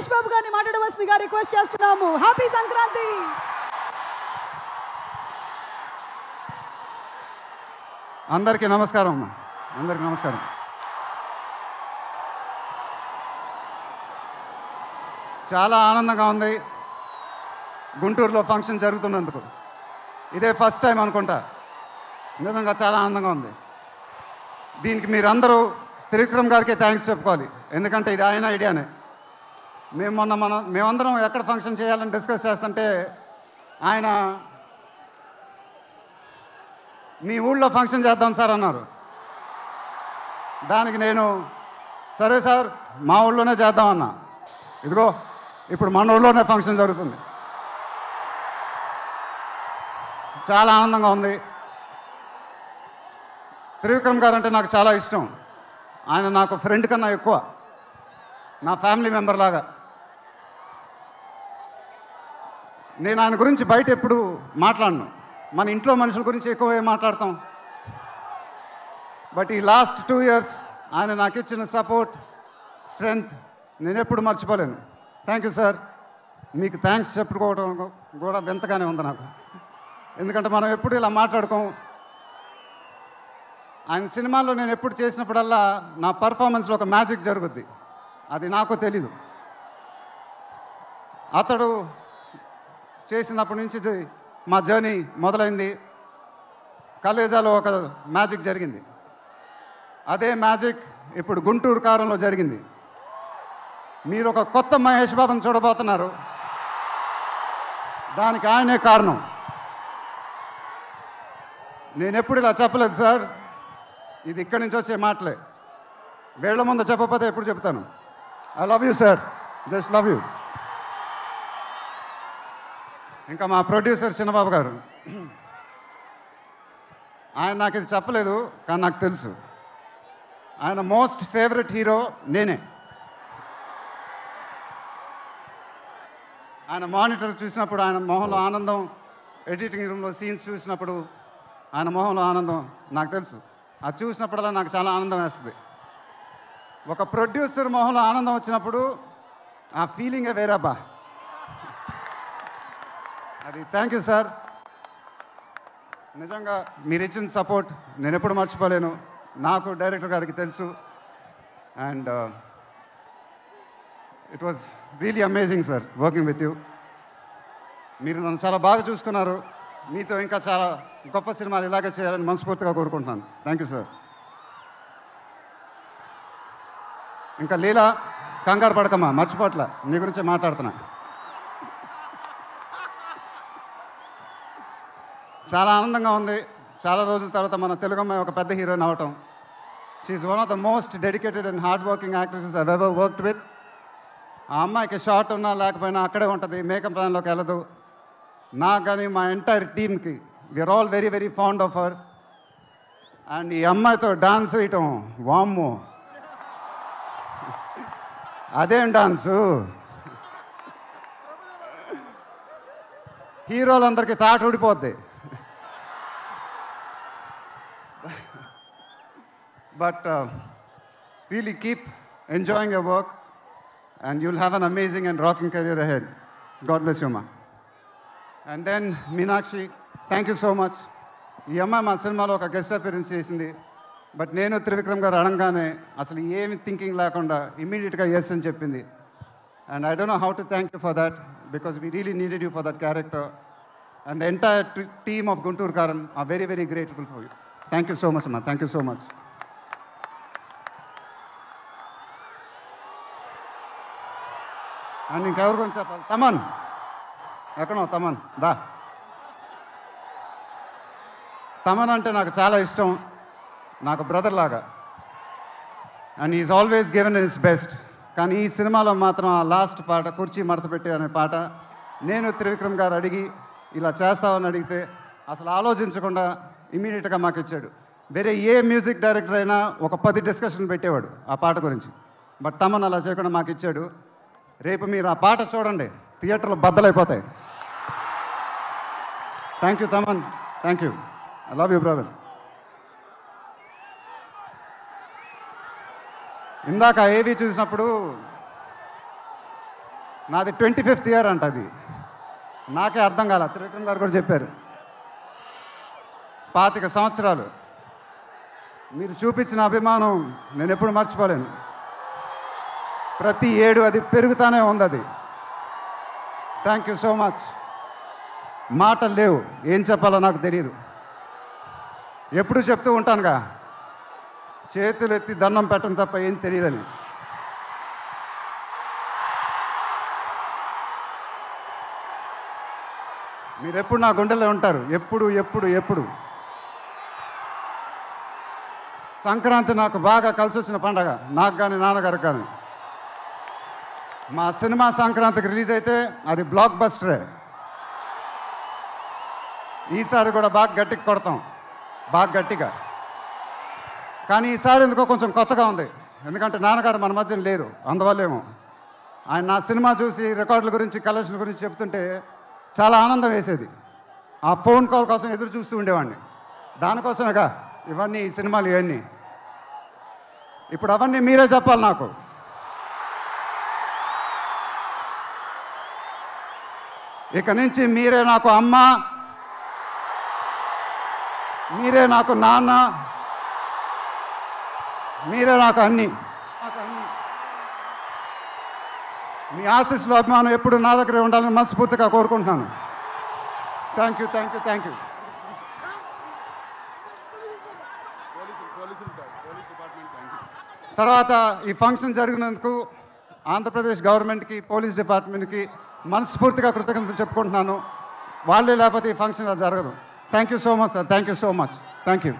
మహేష్ బాబు గారిని మాట్లాడవలసిందిగా రిక్వెస్ట్ చేస్తున్నాము. హ్యాపీ సంక్రాంతి. అందరికీ నమస్కారం అమ్మా. అందరికీ నమస్కారం. చాలా ఆనందంగా ఉంది గుంటూరులో ఫంక్షన్ జరుగుతున్నందుకు. ఇదే ఫస్ట్ టైం అనుకుంటా. నిజంగా చాలా ఆనందంగా ఉంది. దీనికి మీరందరూ త్రివిక్రమ్ గారికి థ్యాంక్స్ చెప్పుకోవాలి. ఎందుకంటే ఇది ఆయన ఐడియానే. మేమందరం ఎక్కడ ఫంక్షన్ చేయాలని డిస్కస్ చేస్తుంటే ఆయన మీ ఊళ్ళో ఫంక్షన్ చేద్దాం సార్ అన్నారు. దానికి నేను సరే సార్ మా ఊళ్ళోనే చేద్దామన్నా. ఇదిగో ఇప్పుడు మన ఊళ్ళోనే ఫంక్షన్ జరుగుతుంది. చాలా ఆనందంగా ఉంది. త్రివిక్రమ్ గారు అంటే నాకు చాలా ఇష్టం. ఆయన నాకు ఫ్రెండ్ కన్నా ఎక్కువ, నా ఫ్యామిలీ మెంబర్ లాగా. నేను ఆయన గురించి బయట ఎప్పుడు మాట్లాడను. మన ఇంట్లో మనుషుల గురించి ఎక్కువ మాట్లాడతాం. బట్ ఈ లాస్ట్ 2 years ఆయన నాకు ఇచ్చిన సపోర్ట్, స్ట్రెంగ్త్ నేను ఎప్పుడు మర్చిపోలేను. Thank you sir. మీకు థ్యాంక్స్ చెప్పుకోవడం కూడా వింతగానే ఉంది నాకు. ఎందుకంటే మనం ఎప్పుడు ఇలా మాట్లాడుకోం. ఆయన సినిమాల్లో నేను ఎప్పుడు చేసినప్పుడల్లా నా పర్ఫార్మెన్స్లో ఒక మ్యాజిక్ జరుగుద్ది. అది నాకు తెలీదు. అతడు చేసినప్పటి నుంచి మా జర్నీ మొదలైంది. కలేజాలో ఒక మ్యాజిక్ జరిగింది. అదే మ్యాజిక్ ఇప్పుడు గుంటూరు కారంలో జరిగింది. మీరు ఒక కొత్త మహేష్ బాబుని చూడబోతున్నారు. దానికి ఆయనే కారణం. నేను ఎప్పుడు ఇలా చెప్పలేదు సార్. ఇది ఇక్కడి నుంచి వచ్చే మాటలే. వేళ్ల ముందు చెప్పకపోతే ఎప్పుడు చెప్తాను. I love you sir. Just love you. ఇంకా మా ప్రొడ్యూసర్ చిన్నబాబు గారు, ఆయన నాకు ఇది చెప్పలేదు కానీ నాకు తెలుసు. ఆయన మోస్ట్ ఫేవరెట్ హీరో నేనే. ఆయన మానిటర్ చూసినప్పుడు ఆయన మొహంలో ఆనందం, ఎడిటింగ్ రూమ్లో సీన్స్ చూసినప్పుడు ఆయన మొహంలో ఆనందం నాకు తెలుసు. అది చూసినప్పుడల్లా నాకు చాలా ఆనందం వేస్తుంది. ఒక ప్రొడ్యూసర్ మొహంలో ఆనందం వచ్చినప్పుడు ఆ ఫీలింగే వేరేబ్బా. అది థ్యాంక్ యూ సార్. నిజంగా మీరు ఇచ్చిన సపోర్ట్ నేను ఎప్పుడు మర్చిపోలేను. నాకు డైరెక్టర్ గారికి తెలుసు. And it was really amazing sir working with you. మీరు నన్ను చాలా బాగా చూసుకున్నారు. మీతో ఇంకా చాలా గొప్ప సినిమాలు ఇలాగే చేయాలని మనస్ఫూర్తిగా కోరుకుంటున్నాను. Thank you sir. ఇంకా లీలా, కంగారు పడకమ్మా, మర్చిపోట్ల, నీ గురించే మాట్లాడుతున్నా. చాలా ఆనందంగా ఉంది. చాలా రోజుల తర్వాత మన తెలుగు అమ్మాయి ఒక పెద్ద హీరోయిన్ అవ్వటం. She's one of the most dedicated and hard working actresses I've ever worked with. ఆ అమ్మాయికి షార్ట్ ఉన్నా లేకపోయినా అక్కడే ఉంటుంది, మేకప్ ప్లాన్లోకి వెళ్ళదు. నాకు కానీ మా ఎంటైర్ టీమ్కి we're all very very fond of her. And ఈ అమ్మాయితో డాన్స్ వేయటం, వామ్మో అదేం డాన్సు. హీరోలందరికీ తాట ఊడిపోద్ది. But really keep enjoying your work and you'll have an amazing and rocking career ahead. God bless you, ma. And then Meenakshi, thank you so much. ఈ అమ్మాయి మా సినిమాలో ఒక గెస్ట్ అపియరెన్స్ చేసింది. బట్ నేను త్రివిక్రమ్ గారు అడగానే అసలు ఏమి థింకింగ్ లేకుండా ఇమ్మీడియట్గా ఎస్ అని చెప్పింది. And I don't know how to thank you for that because we really needed you for that character. And the entire team of Guntur Kaaram are very very grateful for you. Thank you so much అమ్మా. Thank you so much. And ఇంకెవరి గురించి చెప్పాలి? తమన్ ఎక్కడో తమన్ దా. తమన్ అంటే నాకు చాలా ఇష్టం, నాకు బ్రదర్ లాగా. And is always given his best. కానీ ఈ సినిమాలో మాత్రం ఆ లాస్ట్ పాట, కుర్చీ మడతపెట్టి అనే పాట, నేను త్రివిక్రమ్ గారు అడిగి ఇలా చేస్తామని అడిగితే అసలు ఆలోచించకుండా ఇమీడియట్గా మాకు ఇచ్చాడు. వేరే ఏ మ్యూజిక్ డైరెక్టర్ అయినా ఒక 10 డిస్కషన్ పెట్టేవాడు ఆ పాట గురించి. బట్ తమన్ అలా చేయకుండా మాకు ఇచ్చాడు. రేపు మీరు ఆ పాట చూడండి, థియేటర్లో బద్దలైపోతాయి. Thank you Thaman. Thank you. I love you brother. ఇందాక ఏవి చూసినప్పుడు నాది 25th ఇయర్ అంట. అది నాకే అర్థం కాల. త్రివిక్రమ్ గారు కూడా చెప్పారు. 25 సంవత్సరాలు మీరు చూపించిన అభిమానం నేను ఎప్పుడు మర్చిపోలేను. ప్రతి ఏడు అది పెరుగుతానే ఉంది. అది థ్యాంక్ యూ సో మచ్. మాటలు లేవు, ఏం చెప్పాలో నాకు తెలియదు. ఎప్పుడు చెప్తూ ఉంటానుగా, చేతులు ఎత్తి దండం పెట్టడం తప్ప ఏం తెలియదని. మీరు ఎప్పుడు నా గుండెల్లో ఉంటారు, ఎప్పుడు ఎప్పుడు ఎప్పుడు. సంక్రాంతి నాకు బాగా కలిసి వచ్చిన పండగ, నాకు కానీ నాన్నగారికి కానీ. మా సినిమా సంక్రాంతికి రిలీజ్ అయితే అది బ్లాక్ బస్టరే. ఈసారి కూడా బాగా గట్టిగా కొడతాం, బాగా గట్టిగా. కానీ ఈసారి ఎందుకో కొంచెం కొత్తగా ఉంది, ఎందుకంటే నాన్నగారు మన మధ్యన లేరు, అందువల్లేమో. ఆయన నా సినిమా చూసి రికార్డుల గురించి కలెక్షన్ గురించి చెప్తుంటే చాలా ఆనందం వేసేది. ఆ ఫోన్ కాల్ కోసం ఎదురు చూస్తూ ఉండేవాడిని. దానికోసమేగా ఇవన్నీ, ఈ సినిమాలు ఇవన్నీ. ఇప్పుడు అవన్నీ మీరే చెప్పాలి నాకు. ఇక నుంచి మీరే నాకు అమ్మ, మీరే నాకు నాన్న, మీరే నాకు అన్నీ. మీ ఆశీస్సులు, అభిమానం ఎప్పుడు నా దగ్గరే ఉండాలని మనస్ఫూర్తిగా కోరుకుంటున్నాను. Thank you, thank you, thank you. తర్వాత ఈ ఫంక్షన్ జరిగినందుకు ఆంధ్రప్రదేశ్ గవర్నమెంట్కి, పోలీస్ డిపార్ట్మెంట్కి మనస్ఫూర్తిగా కృతజ్ఞతలు చెప్పుకుంటున్నాను. వాళ్ళే లేకపోతే ఈ ఫంక్షన్ జరగదు. Thank you so much sir, thank you so much, thank you.